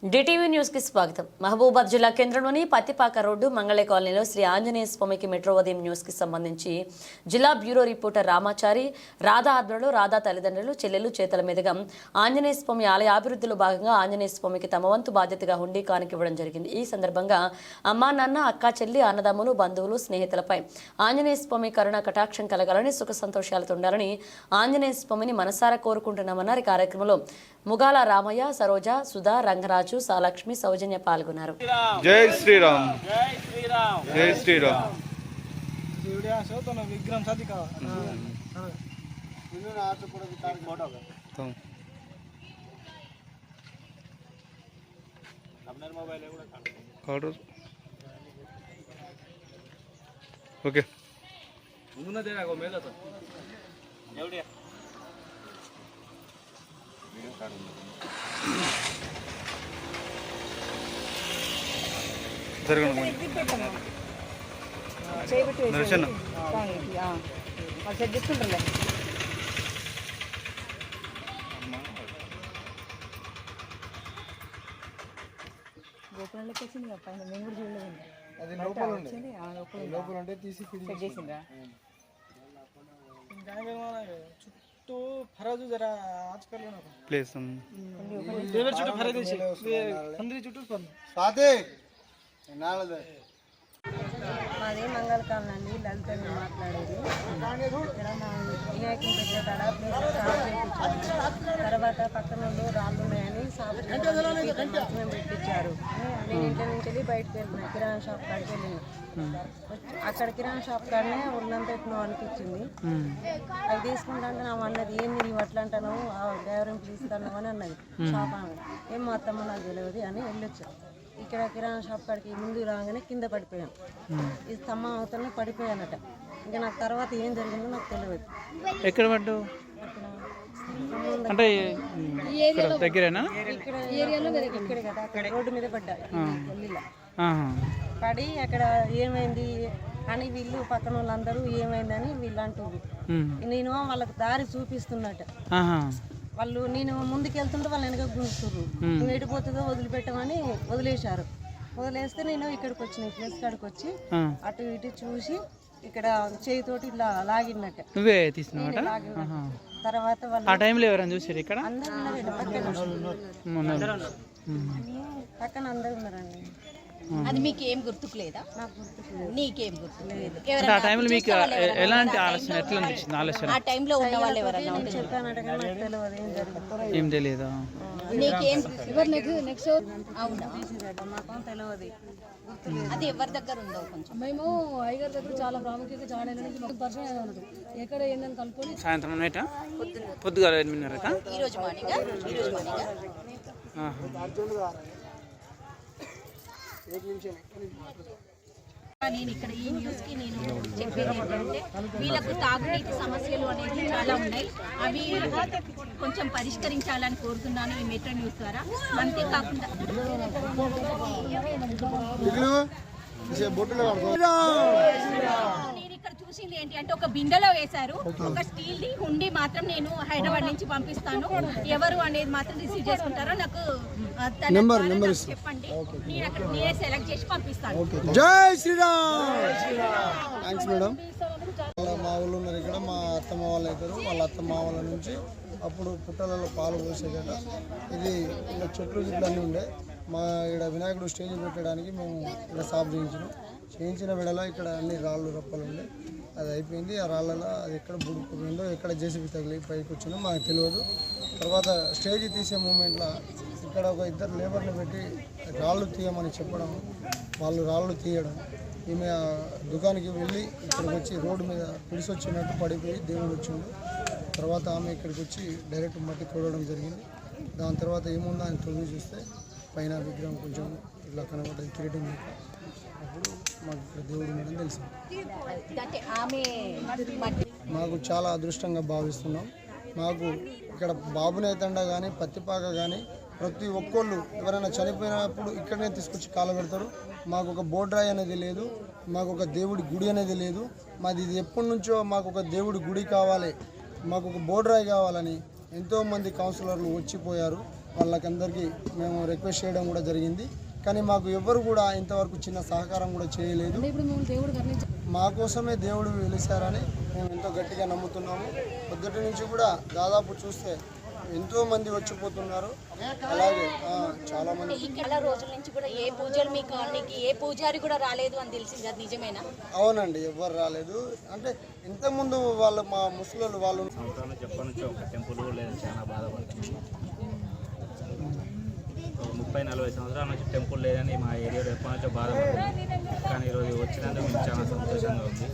DTV news కి స్వాగతం. మహబూబాద్ జిల్లా కేంద్రంలోని పత్తిపాక రోడ్డు మంగళ కాలనీలో శ్రీ ఆంజనేయ స్వామికి మెట్రో ఉదయం న్యూస్ కి సంబంధించి జిల్లా బ్యూరో రిపోర్టర్ రామాచారి, రాధా ఆధ్వర్యంలో రాధా తల్లిదండ్రులు, చెల్లెలు చేతుల మీదుగా ఆంజనేయ స్వామి ఆలయ అభివృద్ధిలో భాగంగా ఆంజనేయ స్వామికి తమ వంతు బాధ్యతగా హుండీ కానుకివ్వడం జరిగింది. ఈ సందర్భంగా అమ్మా, నాన్న, అక్క, చెల్లి, అన్నదమ్ములు, బంధువులు, స్నేహితులపై ఆంజనేయ స్వామి కరుణ కటాక్షం కలగాలని, సుఖ సంతోషాలతో ఉండాలని ఆంజనేయ స్వామిని మనసారా కోరుకుంటున్నామన్నారు. ఈ కార్యక్రమంలో ముగాల రామయ్య, సరోజ, సుధా, రంగరాజు, సాలక్ష్మి, సౌజన్య పాల్గొన్నారు. జై శ్రీరామ్. జై శ్రీరామ్. ఓకే గోపురంలోకి వచ్చింది పైన మేము కూడా చూడలేదు. అది లోపల ఉంటే తీసి సెట్ చేసిందా? చుట్టూ ఫరాజు జరా ఆజ్కల్ ప్లేస్ దేవర్ చుట్టూ ఫరాజు అందరి చుట్టూ సాదే నాలదే. మాది మంగళ కాలనీ అండి, లలిత మాట్లాడేది. ఇక్కడ మా వినాయకుని పెట్టే కాడ ప్లేస్ సాఫ్ చేయించాము. తర్వాత పక్కన రాళ్ళు ఉన్నాయని సాఫ్ మేము పెట్టించారు. నేను ఇంట్లో నుంచి వెళ్ళి బయటకు వెళ్ళిన కిరాణా షాప్ కాడికి వెళ్ళిన. అక్కడ కిరాణా షాప్ కాడనే ఒళ్ళంతా ఎట్నో అనిపించింది. అది తీసుకుంటా నా అన్నది, ఏంది నీవు అట్లా అంటాను, డ్రైవర్ తీసుకున్నావు అని అన్నది. షాప్ ఆమె ఏం మా అత్తమ్మ నాకు తెలియదు అని వెళ్ళొచ్చాను. ఇక్కడ కిరాణా షాప్ కాడికి ముందు రాగానే కింద పడిపోయాను. ఈ స్తంభం అవుతానే పడిపోయానట. ఇంకా నాకు తర్వాత ఏం జరిగిందో నాకు తెలియదు. ఎక్కడ పడ్డావు? అంటే దగ్గరేనా? ఇక్కడ ఏరియాలో ఇక్కడే కదా, అక్కడ రోడ్డు మీద పడ్డా. గల్లీలో పడి అక్కడ ఏమైంది అని వీళ్ళు పక్కన వాళ్ళందరూ ఏమైందని వీళ్ళు అంటున్నారు. నేను వాళ్ళకి దారి చూపిస్తున్నట్టు. వాళ్ళు నేను ముందుకు వెళ్తుంటే వాళ్ళు వెనక గుంజుతుర్రు. నువ్వు ఎడిపోతుందో వదిలిపెట్టమని వదిలేశారు. వదిలేస్తే నేను ఇక్కడికి వచ్చిన ప్లేస్ కాడికి వచ్చి అటు ఇటు చూసి ఇక్కడ చేయితోటి ఇట్లా లాగినట్టు. నువ్వే తీసుకున్నావు? తర్వాత వాళ్ళు ఆ టైంలో ఎవరైనా చూసారు? ఇక్కడ అందరూ పక్కన అందరూ ఉన్నారండి. అది మీకు ఏం గుర్తుకు లేదా? నాకు గుర్తుకు నీకేం గుర్తుకు లేదు? ఆ టైంలో మీకు ఎలాంటి ఆలోచన, ఎట్లా అనిపించింది ఆలోచన? ఆ టైంలో ఉన్న వాళ్ళు ఎవరన్నా చెప్పానట కానీ నాకు తెలియదు ఏం జరిగింది. ఏం తెలియదా? నీకేం నెక్స్ట్ మాకు తెలియదు. అది ఎవరి దగ్గర ఉందో కొంచెం. మేము అయ్యగారి దగ్గర చాలా ప్రాముఖ్యత, చాలా నుంచి మాకు పరిచయం అన్నది. ఎక్కడ ఏందని కలుపుకొని సాయంత్రం నైట్ పొద్దుగా 8:30 ఈరోజు మార్నింగ్ నేను ఇక్కడ ఈ న్యూస్ కి నేను చెప్పేది ఏంటంటే, వీళ్ళకు తాగునీటి సమస్యలు అనేది చాలా ఉన్నాయి. అవి కొంచెం పరిష్కరించాలని కోరుతున్నాను ఈ మెట్రో న్యూస్ ద్వారా. అంతేకాకుండా నేను ఇక్కడ చూసింది ఏంటి అంటే, ఒక బిందెలో వేశారు, ఒక స్టీల్ ది హుండీ మాత్రం నేను హైదరాబాద్ నుంచి పంపిస్తాను. ఎవరు అనేది మాత్రం రిసీవ్ చేసుకుంటారో నాకు చెప్పండి. నేను అక్కడ నేనే సెలెక్ట్ చేసి పంపిస్తాను. జై శ్రీరామ్. Thanks madam. మా ఊళ్ళో ఉన్నారు ఇక్కడ, మా అత్తమ్మ వాళ్ళు అవుతారు. వాళ్ళ అత్తమ్మ వాళ్ళ నుంచి అప్పుడు పుట్టలలో పాలు పోసేదట. ఇది ఇలా చెట్లు గిట్లు అన్నీ ఉండే. మా ఇక్కడ వినాయకుడు స్టేజ్ పెట్టడానికి మేము ఇక్కడ సాఫ్ చేయించిన వేళలో ఇక్కడ అన్ని రాళ్ళు రప్పలు ఉండే. అది అయిపోయింది. ఆ రాళ్ళలో అది ఎక్కడ బుడుకుపోయిందో, ఎక్కడ జేసీబీ తగిలి పైకి వచ్చిందో మాకు తెలియదు. తర్వాత స్టేజ్ తీసే మూమెంట్లో ఇక్కడ ఒక ఇద్దరు లేబర్లు పెట్టి రాళ్ళు తీయమని చెప్పడం, వాళ్ళు రాళ్ళు తీయడం, ఈమె దుకాణానికి వెళ్ళి ఇక్కడికి వచ్చి రోడ్డు మీద పిడిసొచ్చినట్టు పడిపోయి దేవుడు వచ్చిండు. తర్వాత ఆమె ఇక్కడికి వచ్చి డైరెక్ట్ మట్టి తోడడం జరిగింది. దాని తర్వాత ఏముందో ఆయన తొమ్మిది చూస్తే పైన విగ్రహం కొంచెం ఇట్లా కనబడ్డది, కిరీటం. అప్పుడు మాకు ఇక్కడ దేవుడు ఉన్నాడని తెలిసింది. మాకు చాలా అదృష్టంగా భావిస్తున్నాం. మాకు ఇక్కడ బాబునేతండ కానీ పత్తిపాక కానీ ప్రతి ఒక్కళ్ళు ఎవరైనా చనిపోయినప్పుడు ఇక్కడనే తీసుకొచ్చి కాల పెడతారు. మాకు ఒక బోర్డ్రాయి అనేది లేదు, మాకు ఒక దేవుడి గుడి అనేది లేదు. మాది ఇది ఎప్పటి నుంచో మాకు ఒక దేవుడి గుడి కావాలి, మాకు ఒక బోర్డ్రాయి కావాలని ఎంతోమంది కౌన్సిలర్లు వచ్చిపోయారు. వాళ్ళకందరికీ మేము రిక్వెస్ట్ చేయడం కూడా జరిగింది. కానీ మాకు ఎవ్వరు కూడా ఇంతవరకు చిన్న సహకారం కూడా చేయలేదు. ఇప్పుడు మేము దేవుడు కరుణించి మా కోసమే దేవుడు వెలిశారని మేము ఎంతో గట్టిగా నమ్ముతున్నాము. పొద్దుటి నుంచి కూడా దాదాపు చూస్తే ఎంతో మంది వచ్చిపోతున్నారు. అలాగే చాలా మంది ఇక్కడ రోజుల నుంచి కూడా ఏ పూజలు మీ కాలనీకి ఏ పూజారి కూడా రాలేదు అని తెలిసింది, అది నిజమేనా? అవునండి, ఎవ్వరు రాలేదు. అంటే ఇంతకుముందు వాళ్ళు మా ముసలోళ్ళు వాళ్ళు సంవత్సరాలు చెప్పని నుంచి ఒక టెంపుల్ కూడా లేదు. చాలా బాధపడుతుంది. 30-40 సంవత్సరాల నుంచి టెంపుల్ లేదని మా ఏరియాలో ఎప్పటి నుంచో బాధపడుతుంది. కానీ ఈరోజు వచ్చినందుకు మేము చాలా సంతోషంగా ఉంది.